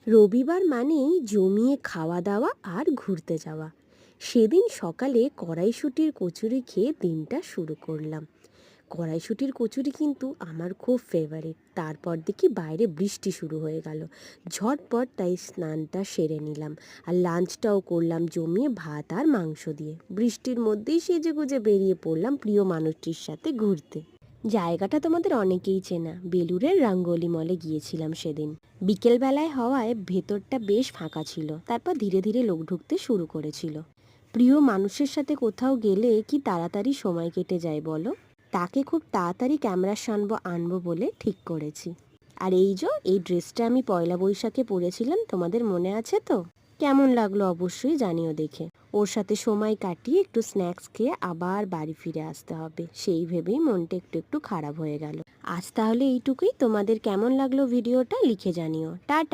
রবিবার মানেই জমিয়ে খাওয়া দাওয়া আর ঘুরতে যাওয়া। সেদিন সকালে কড়াইশুঁটির কচুরি খেয়ে দিনটা শুরু করলাম। কড়াইশুঁটির কচুরি কিন্তু আমার খুব ফেভারিট। তারপর দেখি বাইরে বৃষ্টি শুরু হয়ে গেল। ঝটপট তাই স্নানটা সেরে নিলাম আর লাঞ্চটাও করলাম জমিয়ে ভাত আর মাংস দিয়ে। বৃষ্টির মধ্যেই সেজেগুজে বেরিয়ে পড়লাম প্রিয় মানুষটির সাথে ঘুরতে। জায়গাটা তোমাদের অনেকেই চেনা, বেলুড়ের রাঙ্গলি মলে গিয়েছিলাম সেদিন। বিকেলবেলায় হওয়ায় ভেতরটা বেশ ফাঁকা ছিল। তারপর ধীরে ধীরে লোক ঢুকতে শুরু করেছিল। প্রিয় মানুষের সাথে কোথাও গেলে কি তাড়াতাড়ি সময় কেটে যায় বলো। তাকে খুব তাড়াতাড়ি ক্যামেরার সামনে আনবো বলে ঠিক করেছি। আর এই ড্রেসটা আমি পয়লা বৈশাখে পরেছিলাম, তোমাদের মনে আছে তো? কেমন লাগলো অবশ্যই জানিও দেখে। ওর সাথে সময় কাটিয়ে একটু স্ন্যাক্স খেয়ে আবার বাড়ি ফিরে আসতে হবে, সেই ভেবেই মনটা একটু একটু খারাপ হয়ে গেল। আজ তাহলে এইটুকুই। তোমাদের কেমন লাগলো ভিডিওটা লিখে জানিও। টাটা।